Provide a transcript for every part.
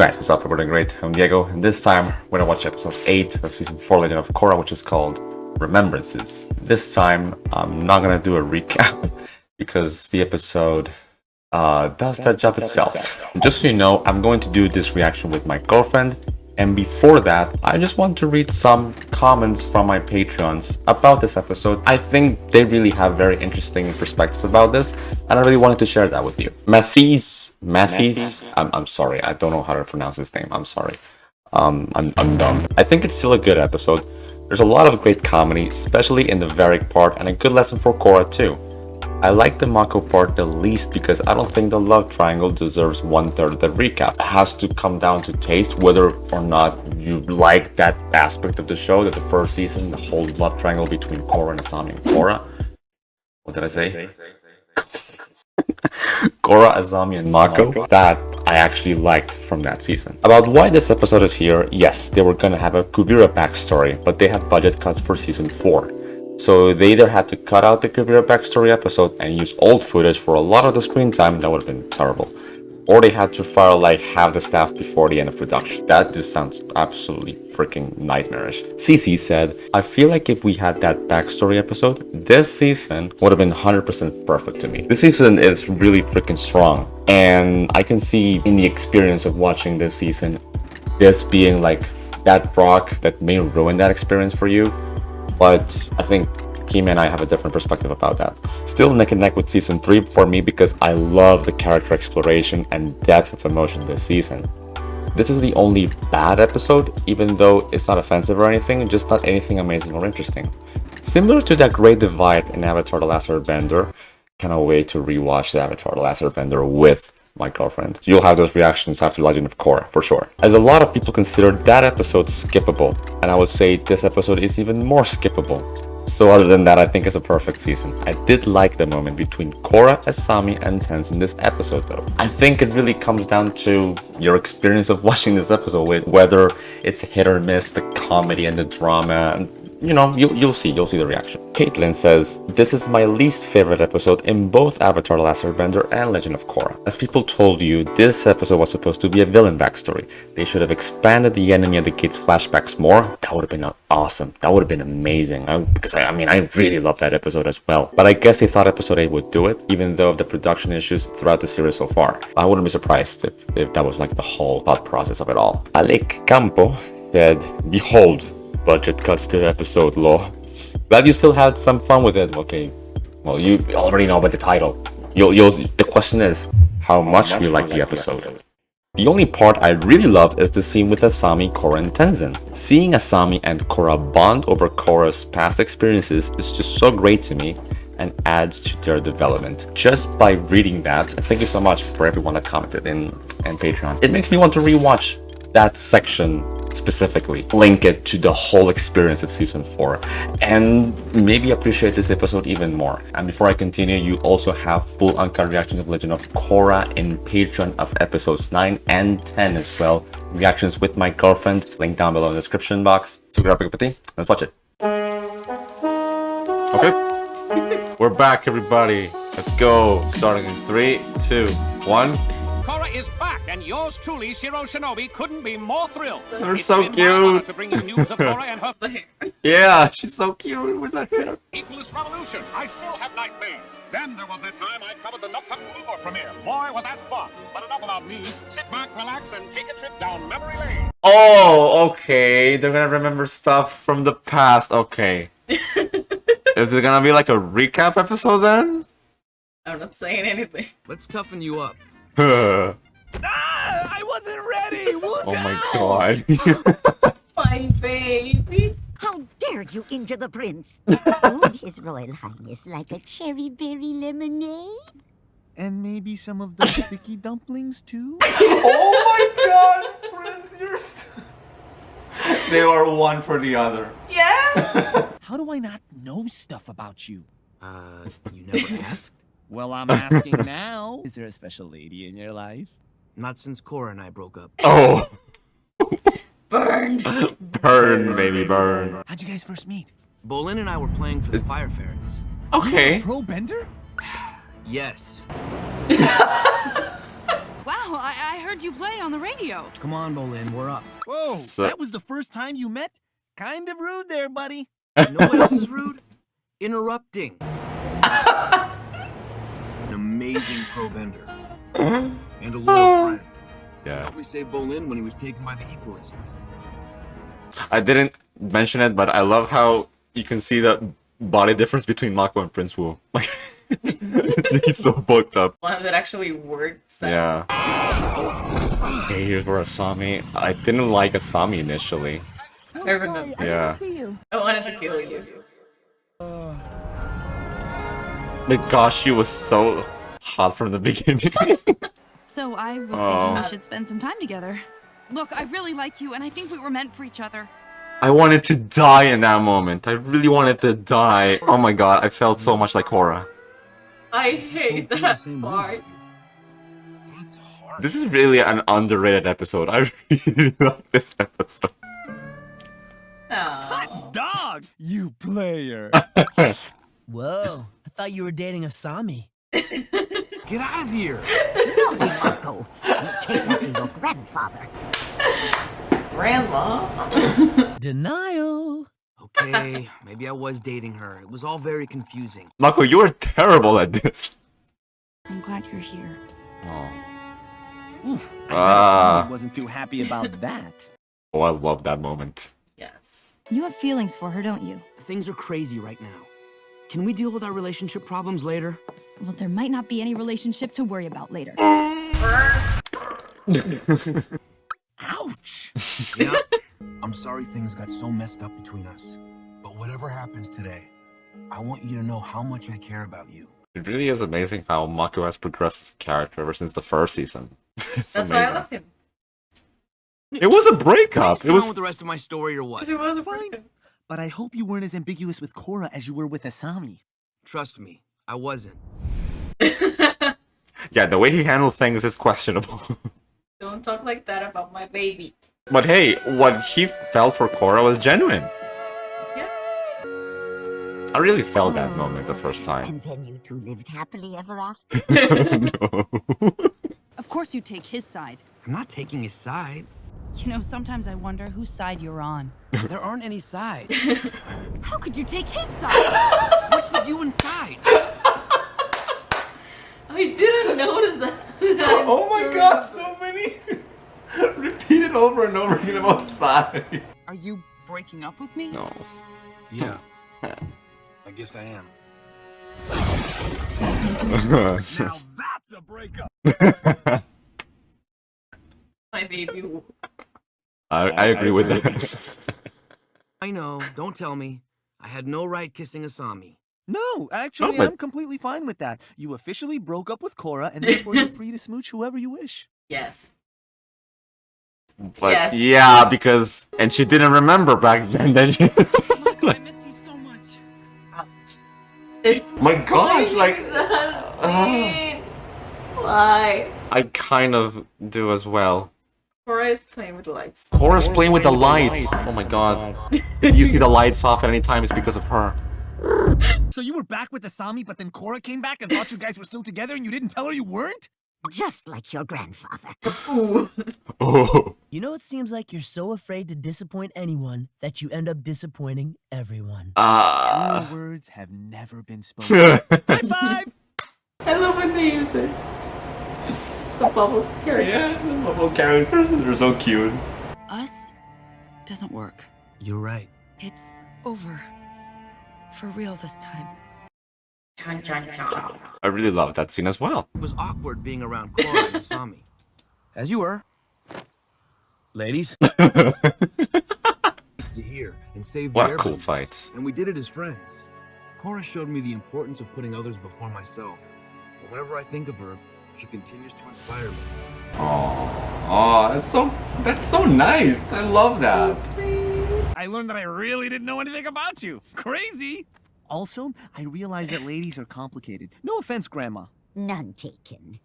guys, what's up? We're doing great. I'm Diego, and this time we're gonna watch episode 8 of season 4 Legend of Korra, which is called Remembrances. This time I'm not gonna do a recap because the episode does that job itself. Just so you know, I'm going to do this reaction with my girlfriend, and before that, I just want to read some comments from my Patreons about this episode. I think they really have very interesting perspectives about this, and I really wanted to share that with you. Matthees, I'm sorry, I don't know how to pronounce his name. I'm sorry. I'm dumb. I think it's still a good episode. There's a lot of great comedy, especially in the Varric part, and a good lesson for Korra too. I like the Mako part the least because I don't think the love triangle deserves 1/3 of the recap. It has to come down to taste, whether or not you like that aspect of the show, that the first season, the whole love triangle between Korra and Asami and Korra. What did I say? Korra, Asami, and Mako. That I actually liked from that season. About why this episode is here, yes, they were gonna have a Kuvira backstory, but they had budget cuts for season 4. So they either had to cut out the Kuvira backstory episode and use old footage for a lot of the screen time, that would have been terrible. Or they had to fire like half the staff before the end of production. That just sounds absolutely freaking nightmarish. CC said, I feel like if we had that backstory episode, this season would have been 100% perfect to me. This season is really freaking strong, and I can see in the experience of watching this season, this being like that rock that may ruin that experience for you. But I think Kimi and I have a different perspective about that. Still neck and neck with season 3 for me because I love the character exploration and depth of emotion this season. This is the only bad episode, even though it's not offensive or anything, just not anything amazing or interesting. Similar to that great divide in Avatar: The Last Airbender, cannot wait to rewatch the Avatar: The Last Airbender with my girlfriend. You'll have those reactions after Legend of Korra, for sure. As a lot of people consider that episode skippable, and I would say this episode is even more skippable. So other than that, I think it's a perfect season. I did like the moment between Korra, Asami, and Tenzin in this episode though. I think it really comes down to your experience of watching this episode, with whether it's hit or miss, the comedy and the drama, and you know, you'll see the reaction. Caitlin says, this is my least favorite episode in both Avatar: The Last Airbender and Legend of Korra. As people told you, this episode was supposed to be a villain backstory. They should have expanded the enemy of the gate's flashbacks more. That would have been awesome. That would have been amazing. Because I really love that episode as well. But I guess they thought episode 8 would do it, even though of the production issues throughout the series so far. I wouldn't be surprised if that was like the whole thought process of it all. Alec Campo said, behold, budget cuts to the episode, lol. Glad you still had some fun with it. Okay, well, you already know about the title. The question is, how much we like the episode. The only part I really loved is the scene with Asami, Korra, and Tenzin. Seeing Asami and Korra bond over Korra's past experiences is just so great to me and adds to their development. Just by reading that, and thank you so much for everyone that commented in Patreon. It makes me want to rewatch that section specifically, link it to the whole experience of season 4, and maybe appreciate this episode even more. And before I continue, you also have full uncut reactions of Legend of Korra in Patreon of episodes 9 and 10 as well. Reactions with my girlfriend, link down below in the description box. So grab a cup of tea, let's watch it. Okay, we're back everybody. Let's go. Starting in 3, 2, 1. Korra is back, and yours truly, Shiro Shinobi, couldn't be more thrilled. They're so cute. To bring you news of Korra and her hair. Yeah, she's so cute with that hair. Equalist revolution. I still have nightmares. Then there was the time I covered the UNCUT Mover premiere. Boy, was that fun. But enough about me. Sit back, relax, and take a trip down memory lane. Oh, okay. They're gonna remember stuff from the past. Okay. Is it gonna be like a recap episode then? I'm not saying anything. Let's toughen you up. I wasn't ready. Oh my god. My baby. How dare you injure the prince? Would His Royal Highness like a cherry berry lemonade? And maybe some of those sticky dumplings too? Oh my god, Prince, they are one for the other. Yeah. How do I not know stuff about you? You never asked? Well, I'm asking now. Is there a special lady in your life? Not since Korra and I broke up. Oh. Burn. Burn, baby, burn. How'd you guys first meet? Bolin and I were playing for the Fire Ferrets. Okay. Pro bender? Yes. Wow, Oh, I heard you play on the radio. Come on, Bolin, we're up. Whoa, So- that was the first time you met? Kind of rude there, buddy. You know what else is rude? Interrupting. An amazing pro bender. And a loyal friend. She Yeah. helped me save Bolin when he was taken by the Equalists. I didn't mention it, but I love how you can see the body difference between Mako and Prince Wu. Like, he's so bulked up. One that actually works. Yeah. Okay, here's where Asami. I didn't like Asami initially. I remember. Yeah. I wanted to kill you. But gosh, she was so hot from the beginning. So I was Aw. thinking we should spend some time together. Look, I really like you, and I think we were meant for each other. I wanted to die in that moment. I really wanted to die. Oh my god, I felt so much like Korra. I Don't hate feel the that same way part. about you. That's hard. This is really an underrated episode. I really like this episode. Aw. Dogs, you player. Whoa, I thought you were dating Asami. Get out of here! No, Mako. You take after your grandfather. Grandma? Denial. Okay, maybe I was dating her. It was all very confusing. Mako, you are terrible at this. I'm glad you're here. Oh, Oof, I bet Ah. Asami wasn't too happy about that. oh I love that moment. Yes. You have feelings for her, don't you? Things are crazy right now. Can we deal with our relationship problems later? Well, there might not be any relationship to worry about later. Ouch. Yeah. I'm sorry things got so messed up between us. But whatever happens today, I want you to know how much I care about you. It really is amazing how Mako has progressed as a character ever since the first season. It's That's why I amazing. love him. It was a Can I breakup. just It get on was. with the rest of my story or what? Because it was a Fine. freaking- But I hope you weren't as ambiguous with Korra as you were with Asami. Trust me, I wasn't. Yeah, the way he handled things is questionable. Don't talk like that about my baby. But hey, what he felt for Korra was genuine. Yeah. I really felt that moment the first time. And then you two lived happily ever after. No. Of course you take his side. I'm not taking his side. You know, sometimes I wonder whose side you're on. There aren't any sides. How could you take his side? What's with you and sides? I didn't notice that. Oh my god, so many! Repeated over and over again about side. Are you breaking up with me? No. Yeah. I guess I am. Now that's a breakup. My baby. I agree with that. I know, don't tell me. I had no right kissing Asami. No, actually, but- I'm completely fine with that. You officially broke up with Korra, and therefore you're free to smooch whoever you wish. Yes. But Yes. yeah, because and she didn't remember back then. Then she, Oh my god, I missed you so much. my gosh, like Why? I kind of do as well. Korra is playing with lights. Korra's playing with the lights. Oh my god. If you see the lights off at any time, it's because of her. So you were back with Asami, but then Korra came back and thought you guys were still together and you didn't tell her you weren't? Just like your grandfather. Oh. You know, it seems like you're so afraid to disappoint anyone that you end up disappointing everyone. Truer words have never been spoken. High five! I love when they use this. The bubble character. Yeah, the little characters, they're so cute. Us doesn't work. You're right. It's over. For real this time. Chon, chon, chon. I really love that scene as well. It was awkward being around Korra and Asami. As you were. Ladies. To here and save What their a cool babies. fight. And we did it as friends. Korra showed me the importance of putting others before myself. And whenever I think of her, she continues to inspire me. Oh, that's so nice. I love that. I learned that I really didn't know anything about you. Crazy! Also, I realized that ladies are complicated. No offense, Grandma. None taken.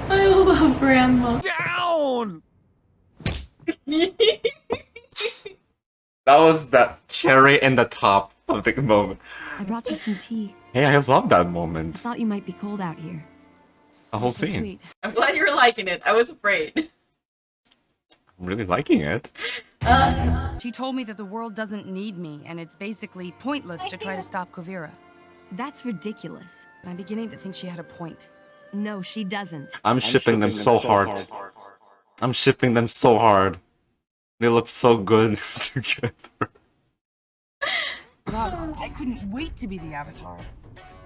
I love Grandma. Down! That was that cherry in the top of the moment. I brought you some tea. Hey, I love that moment. Thought you might be cold out here. The whole So scene. sweet. I'm glad you're liking it. I was afraid. I'm really liking it. She told me that the world doesn't need me, and it's basically pointless to try to stop Kuvira. That's ridiculous. And I'm beginning to think she had a point. No, she doesn't. I'm shipping them so hard. I'm shipping them so hard. They look so good together. God, I couldn't wait to be the Avatar.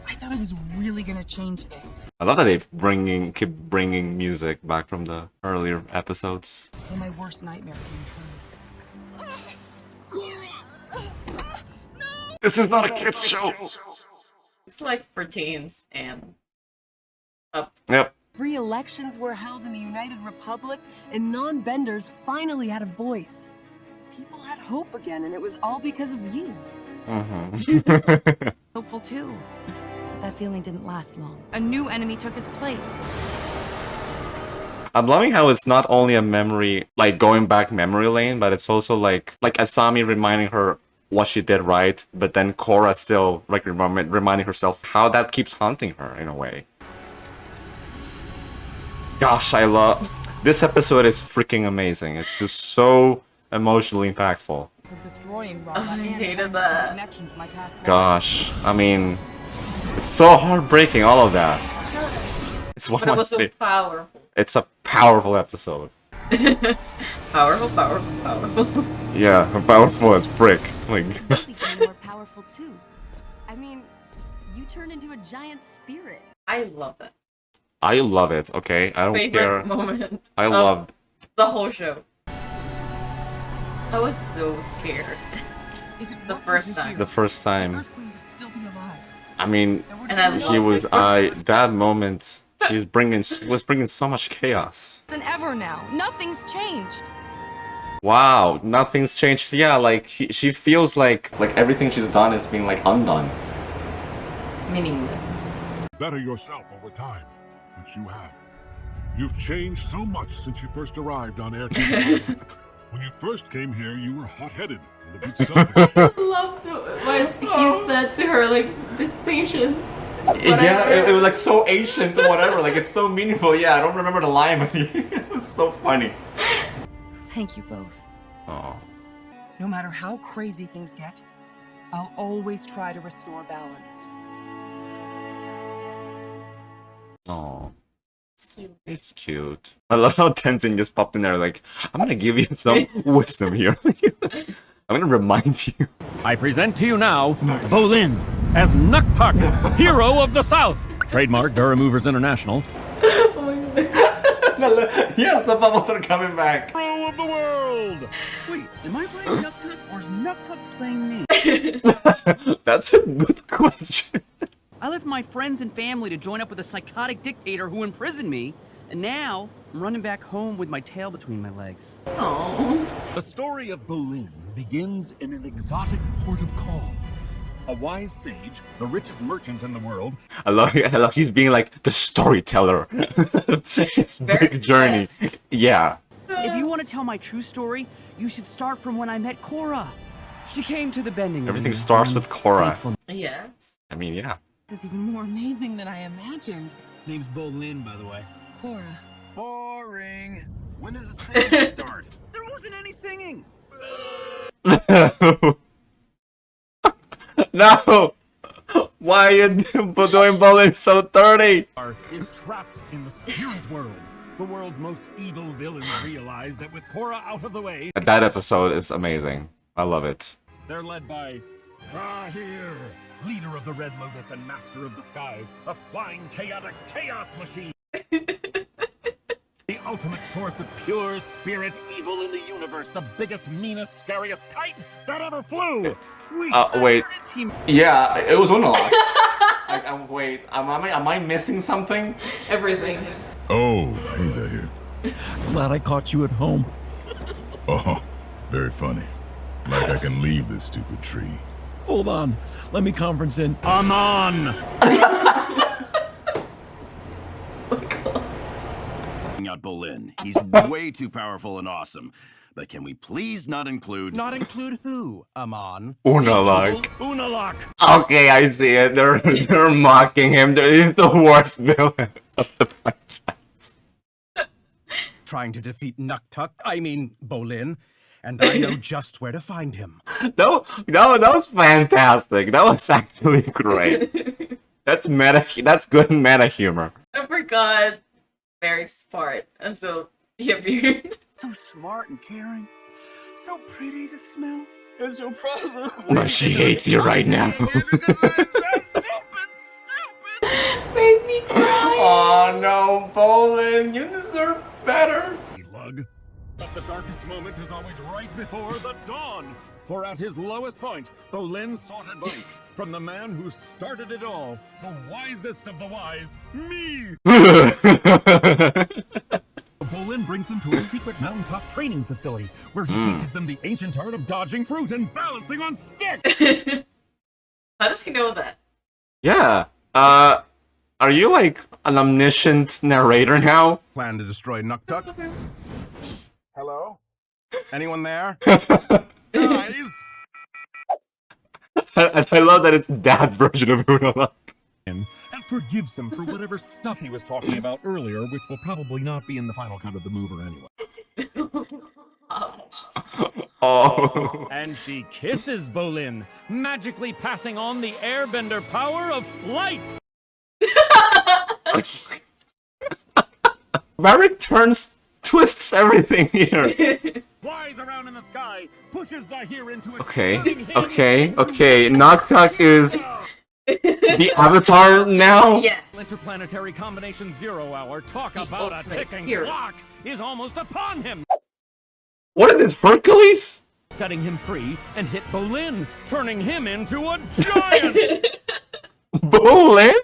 I thought I was really gonna change things. I love that they keep bringing music back from the earlier episodes. Till my worst nightmare came true. This is not a kids show. It's like for teens and up. Yep. Free elections were held in the United Republic, and non-benders finally had a voice. People had hope again, and it was all because of you. Hopeful too. But that feeling didn't last long. A new enemy took his place. I'm loving how it's not only a memory, like going back memory lane, but it's also like Asami reminding her what she did right, but then Korra still like reminding herself how that keeps haunting her in a way. Gosh, I love this episode. Is freaking amazing. It's just so emotionally impactful. For destroying I hated that. connection to my past life. Gosh, I mean, it's so heartbreaking. All of that. It's one But of it my was so favorite. powerful. It's a powerful episode. Powerful. Yeah, powerful as frick. Like. You became more powerful too. I mean, you turned into a giant spirit. I love that. I love it, okay? I don't care. Favorite moment. I of loved the whole show. I was so scared. the first time. Earth Queen would still be alive. I mean, And I he was that moment was bringing so much chaos. Than ever now. Nothing's changed. Wow, nothing's changed. Yeah, like she feels like everything she's done is being like undone. Meaningless. Better yourself over time, which you have. You've changed so much since you first arrived on Air Team. When you first came here, you were hot-headed and a bit selfish. I love what he said to her, like, this Asian. Yeah, it was like so ancient or whatever. Like it's so meaningful. Yeah, I don't remember the line, but it was so funny. Thank you both. Oh. No matter how crazy things get, I'll always try to restore balance. Oh. It's cute. It's cute. I love how Tenzin just popped in there like, I'm gonna give you some wisdom here. I'm gonna remind you. I present to you now, Bolin, as UNCUT, Hero of the South. Trademark Vera Movers International. Yes, the bubbles are coming back. Hero of the world! Wait, am I playing UNCUT or is UNCUT playing me? That's a good question. I left my friends and family to join up with a psychotic dictator who imprisoned me, and now I'm running back home with my tail between my legs. Oh. The story of Bolin begins in an exotic port of call. A wise sage, the richest merchant in the world. I love he's being like the storyteller. It's Very big journey. expressed. Yeah. If you want to tell my true story, you should start from when I met Korra. She came to the bending. Everything arena. starts with Korra. Yes. I mean, yeah. This is even more amazing than I imagined. Name's Bolin, by the way. Korra. Boring. When does the singing start? There wasn't any singing. No! Why are you doing Bolin so dirty? Is trapped in the spirit world. The world's most evil villains realize that with Korra out of the way, That episode is amazing. I love it. they're led by Zahir, leader of the Red Lotus and master of the skies, a flying chaotic chaos machine. The ultimate force of pure spirit evil in the universe, the biggest, meanest, scariest kite that ever flew. Wait. Yeah, it was Unalak. Wait, am I missing something? Everything. Oh, he's here. Glad I caught you at home. Oh, very funny. Like I can leave this stupid tree. Hold on, let me conference in. I'm on. Out Bolin. He's way too powerful and awesome. But can we please not include... Not include who, Amon? Unalak. Unalak. Okay, I see it. They're mocking him. He's the worst villain. of the franchise. Trying to defeat Bolin, and I know just where to find him. No, that was fantastic. That was actually great. That's meta. That's good meta humor. I forgot Eric's part until he appeared. So smart and caring. So pretty to smell. And so proud of her. Well, she hates you right now. Made me cry. Oh no, Bolin, you deserve better. Lug. But the darkest moment is always right before the dawn. For at his lowest point, Bolin sought advice from the man who started it all, the wisest of the wise, me. Bolin brings them to a secret mountaintop training facility where he teaches them the ancient art of dodging fruit and balancing on sticks. How does he know that? Yeah. Are you like an omniscient narrator now? Plan to destroy Nuktuk? Hello? Anyone there? Guys! I love that it's that version of Unalak. And forgives him for whatever stuff he was talking about earlier, which will probably not be in the final cut of the mover anyway. Oh. And she kisses Bolin, magically passing on the airbender power of flight. Varric twists everything here. Flies around in the sky, pushes Zahir into its Okay. Noctuk is the Avatar now? Yeah. Interplanetary combination 0 hour, talk about a ticking clock, is almost upon him. What is this, Hercules? Setting him free and hit Bolin, turning him into a giant. Bolin?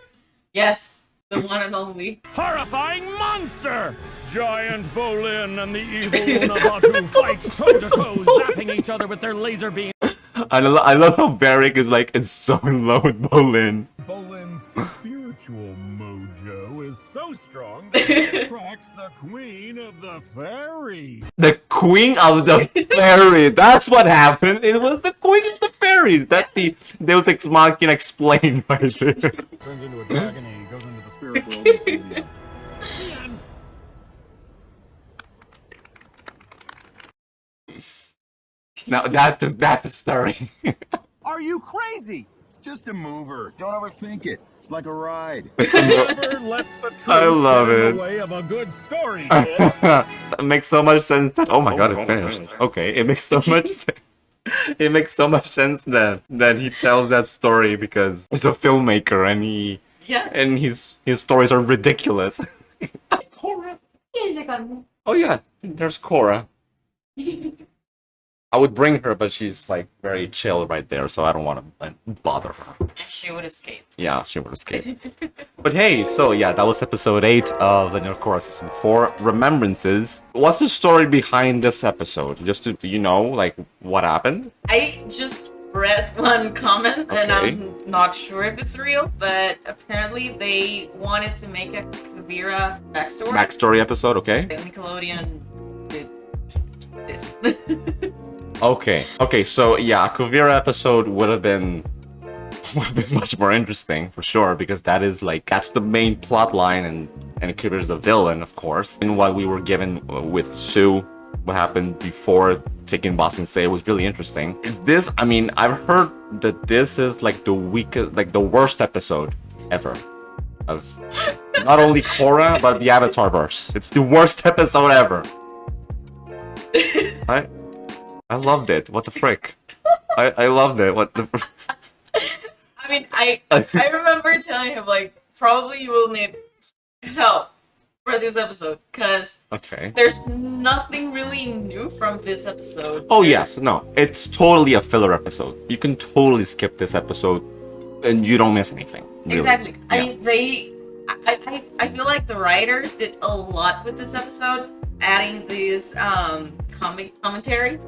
Yes, the one and only. Horrifying monster! Giant Bolin and the evil Unabatu fight toe-to-toe, zapping each other with their laser beams. I love how Varric is so in love with Bolin. Bolin's spiritual mojo is so strong that it attracts the queen of the fairy. The queen of the fairy. That's what happened. It was the queen of the fairies. That's the Deus Ex Machina explained right there. Turns into a dragon and he goes into the spirit world and sees the end. Now that's the story. Are you crazy? It's just a mover. Don't overthink it. It's like a ride. Never let the truth I love get in it. the way of a good story. That makes so much sense. Oh my god, it finished. Okay, it makes so much sense. It makes so much sense that he tells that story because he's a filmmaker and his stories are ridiculous. Korra. Oh yeah, there's Korra. I would bring her, but she's like very chill right there, so I don't want to bother her. And she would escape. Yeah, she would escape. But hey, so yeah, that was episode 8 of Legend of Korra Season 4, Remembrances. What's the story behind this episode? Just to, you know, like, what happened? I just read one comment, and I'm not sure if it's real, but apparently they wanted to make a Kuvira backstory. Backstory episode, okay? Nickelodeon did this. Okay, so yeah, a Kuvira episode would have been much more interesting for sure, because that's the main plot line, and Kuvira's the villain, of course. And what we were given with Sue, what happened before taking Boss and Say was really interesting. Is this, I mean, I've heard that this is like the weakest, like the worst episode ever of not only Korra, but the Avatar verse. It's the worst episode ever. I loved it. What the frick? I loved it. What the frick? I mean, I remember telling him, like, probably you will need help for this episode, because there's nothing really new from this episode. Oh, yes. No. It's totally a filler episode. You can totally skip this episode, and you don't miss anything. Really. Exactly. Yeah. I mean, I feel like the writers did a lot with this episode, adding this comic commentary.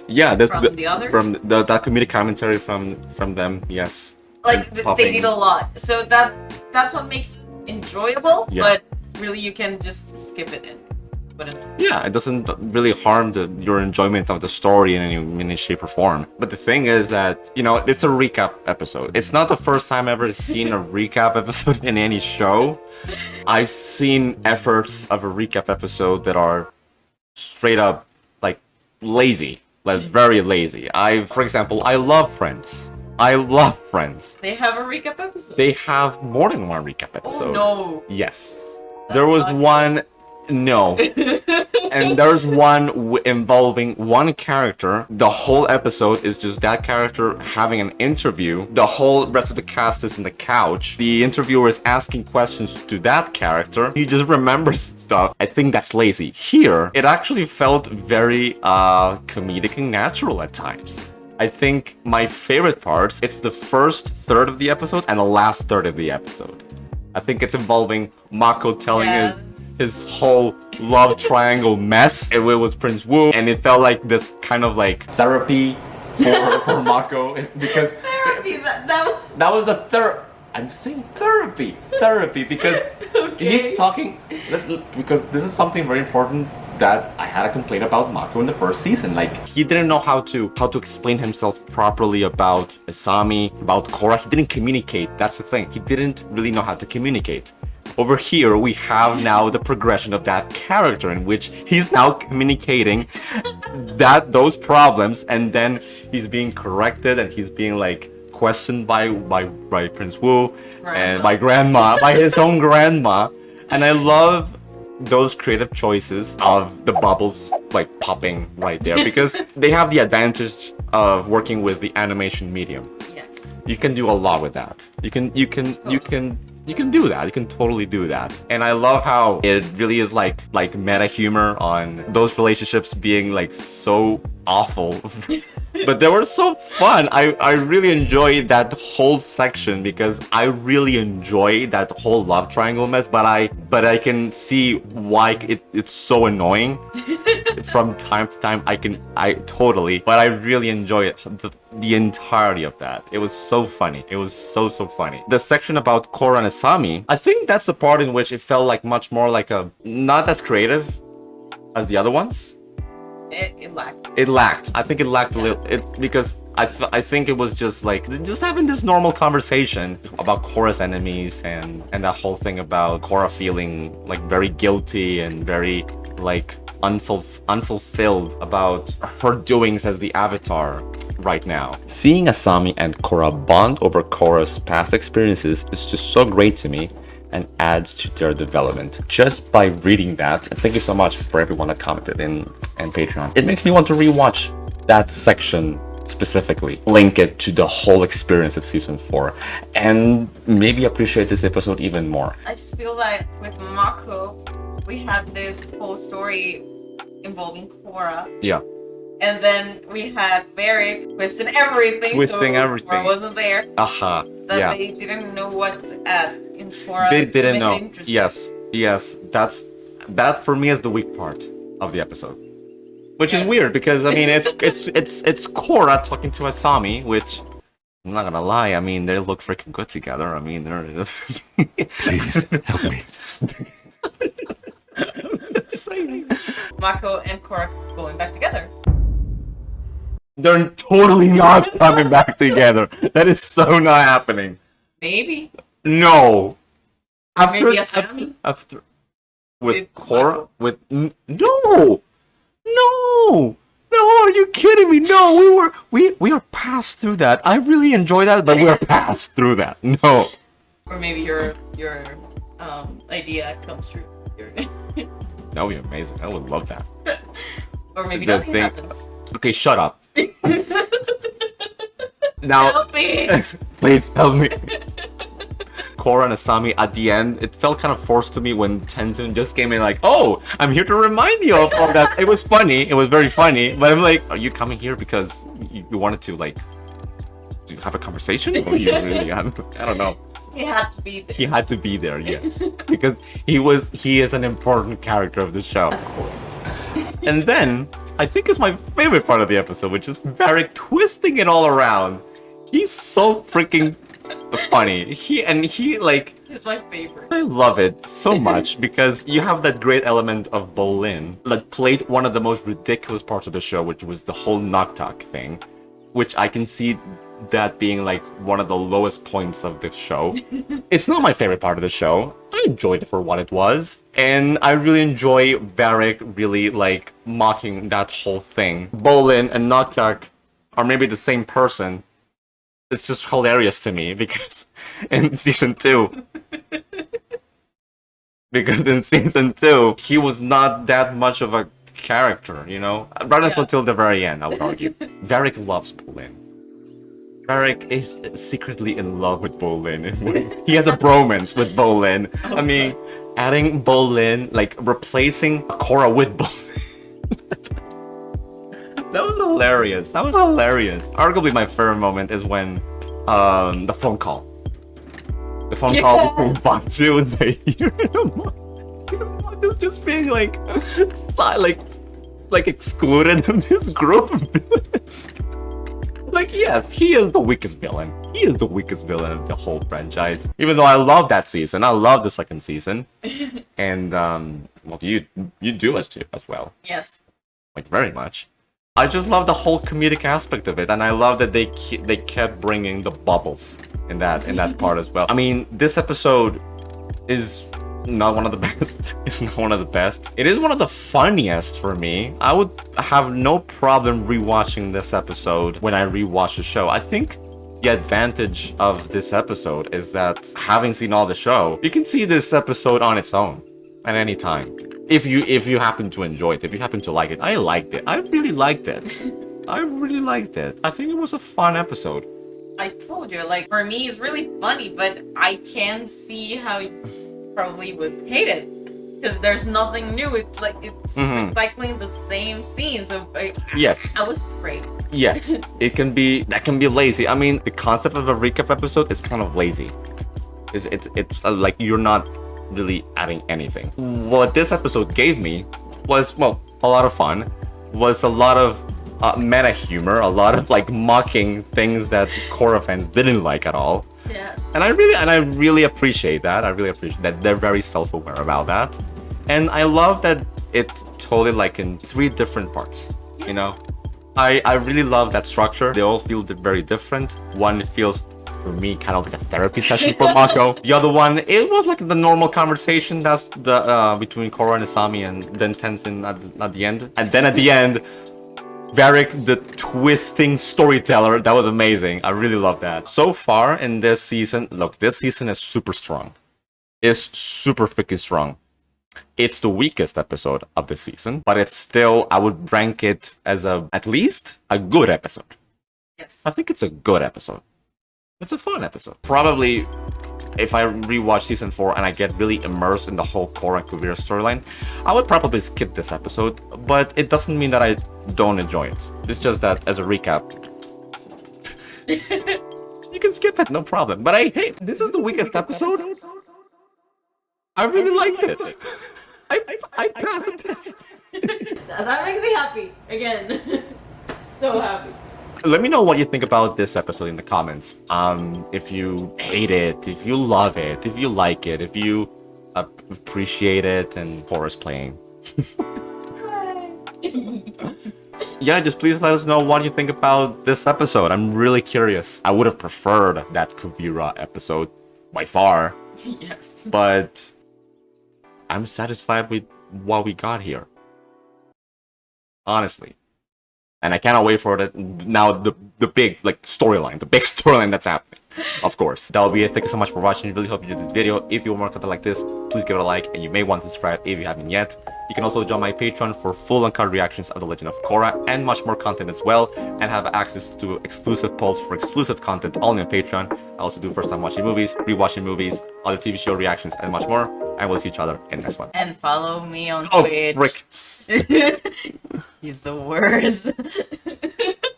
Yeah, from the others? From the comedic commentary from them, yes. Like they did a lot, so that's what makes it enjoyable. Yeah. But really, you can just skip it in. Yeah, it doesn't really harm your enjoyment of the story in any shape or form. But the thing is that, you know, it's a recap episode. It's not the first time I've ever seen a recap episode in any show. I've seen efforts of a recap episode that are straight up, like, lazy. Like, very lazy. For example, I love Friends. I love Friends. They have a recap episode. They have more than one recap episode. Oh, no. Yes. There was one... No. And there's one involving one character. The whole episode is just that character having an interview. The whole rest of the cast is in the couch. The interviewer is asking questions to that character. He just remembers stuff. I think that's lazy. Here, it actually felt very comedic and natural at times. I think my favorite parts, it's the first third of the episode and the last third of the episode. I think it's involving Mako telling his whole love triangle mess with Prince Wu, and it felt like this kind of like therapy for Mako, because therapy, that was the third. I'm saying therapy because he's talking, because this is something very important that I had a complaint about Mako in the first season. Like, he didn't know how to explain himself properly about Asami, about Korra. He didn't communicate. That's the thing. He didn't really know how to communicate. Over here, we have now the progression of that character in which he's now communicating those problems, and then he's being corrected and he's being like questioned by Prince Wu and by his own grandma. And I love those creative choices of the bubbles like popping right there, because they have the advantage of working with the animation medium. Yes. You can do a lot with that. You can do that. You can totally do that. And I love how it really is like meta humor on those relationships being like so awful. But they were so fun. I really enjoyed that whole section because I really enjoy that whole love triangle mess, but I can see why it's so annoying from time to time. But I really enjoy it. The entirety of that. It was so funny. It was so funny. The section about Korra and Asami, I think that's the part in which it felt like much more like not as creative as the other ones. It lacked. It lacked. I think it lacked a little. Because I think it was just like having this normal conversation about Korra's enemies and that whole thing about Korra feeling like very guilty and very like unfulfilled about her doings as the Avatar right now. Seeing Asami and Korra bond over Korra's past experiences is just so great to me and adds to their development. Just by reading that, and thank you so much for everyone that commented in Patreon. It makes me want to rewatch that section specifically, link it to the whole experience of season 4, and maybe appreciate this episode even more. I just feel like with Mako, we had this whole story involving Korra. Yeah. And then we had Varric twisting everything. Korra wasn't there. That they didn't know what to add in Korra. They didn't know. Yes. That for me is the weak part of the episode. Which is weird because I mean it's Korra talking to Asami, which I'm not gonna lie, I mean they look freaking good together. I mean they're Please help me. Mako and Korra going back together. They're totally not coming back together. That is so not happening. Maybe. No. Maybe Asami? After with Korra? No! No! Are you kidding me? No, we are passed through that. I really enjoy that, but we are passed through that. No. Or maybe your idea comes true. That would be amazing. I would love that. Or maybe nothing happens. Okay, shut up. Now, help me. Please help me. Korra and Asami at the end, it felt kind of forced to me when Tenzin just came in like, oh, I'm here to remind you of that. It was funny. It was very funny. But I'm like, are you coming here because you wanted to like to have a conversation? Or you really had, I don't know. He had to be there. He had to be there, yes. Because he is an important character of the show. Of course. And then, I think it's my favorite part of the episode, which is Varric twisting it all around. He's so freaking funny. He He's my favorite. I love it so much because you have that great element of Bolin that played one of the most ridiculous parts of the show, which was the whole Noctok thing, which I can see that being like one of the lowest points of the show. It's not my favorite part of the show. I enjoyed it for what it was, and I really enjoy Varric really like mocking that whole thing. Bolin and Noctok are maybe the same person. It's just hilarious to me because in season 2, he was not that much of a character, you know? Right up until the very end, I would argue. Varric loves Bolin. Varric is secretly in love with Bolin. He has a bromance with Bolin. Okay. I mean, adding Bolin, like replacing Korra with Bolin. That was hilarious. That was hilarious. Arguably my favorite moment is when the phone call. The phone call between Batu and Zahir and Amon is just being like excluded in this group of villains. Like, yes, he is the weakest villain. He is the weakest villain of the whole franchise. Even though I love that season. I love the second season. And well, you do as well. Yes. Like, very much. I just love the whole comedic aspect of it, and I love that they kept bringing the bubbles in that part as well. I mean, this episode is not one of the best. It's not one of the best. It is one of the funniest for me. I would have no problem rewatching this episode when I rewatch the show. I think the advantage of this episode is that having seen all the show, you can see this episode on its own at any time. If you happen to enjoy it, if you happen to like it. I liked it. I really liked it. I really liked it. I think it was a fun episode. I told you, like, for me, it's really funny, but I can see how you probably would hate it. Because there's nothing new. It's like, it's recycling the same scene. So, yes. I was afraid. Yes. That can be lazy. I mean, the concept of a recap episode is kind of lazy. It's like you're not really adding anything. What this episode gave me was, well, a lot of fun, was a lot of meta humor, a lot of like mocking things that Korra fans didn't like at all. Yeah. And I really appreciate that. I really appreciate that they're very self-aware about that. And I love that it's totally like in 3 different parts. Yes. You know? I really love that structure. They all feel very different. One feels, for me, kind of like a therapy session for Mako. The other one, it was like the normal conversation that's the between Korra and Asami, and then Tenzin at the end. And then at the end, Varric, the twisting storyteller. That was amazing. I really love that. So far in this season, look, this season is super strong. It's super freaking strong. It's the weakest episode of the season, but it's still, I would rank it as at least a good episode. Yes. I think it's a good episode. It's a fun episode. Probably, if I rewatch season 4 and I get really immersed in the whole Korra and Kuvira storyline, I would probably skip this episode, but it doesn't mean that I don't enjoy it. It's just that, as a recap, you can skip it, no problem. But this is the weakest episode. I really liked it. I passed the test. That makes me happy. Again. So happy. Let me know what you think about this episode in the comments. If you hate it, if you love it, if you like it, if you appreciate it, and Korra's playing. Yeah, just please let us know what you think about this episode. I'm really curious. I would have preferred that Kuvira episode by far. Yes. But I'm satisfied with what we got here. Honestly. And I cannot wait for it now, the big storyline, the big storyline that's happening. Of course. That will be it. Thank you so much for watching. I really hope you enjoyed this video. If you want more content like this, please give it a like, and you may want to subscribe if you haven't yet. You can also join my Patreon for full uncut reactions of The Legend of Korra and much more content as well, and have access to exclusive polls for exclusive content only on Patreon. I also do first time watching movies, rewatching movies, other TV show reactions, and much more. And we'll see each other in the next one. And follow me on Twitch. Rick. He's the worst.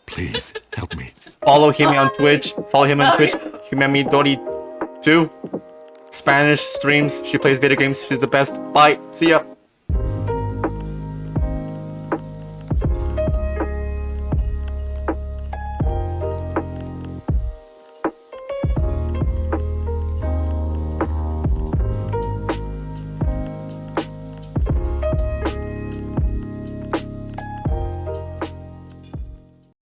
Please help me. Follow him on Twitch. Follow him on Twitch. Himemi Dori 2. Spanish streams. She plays video games. She's the best. Bye. See ya.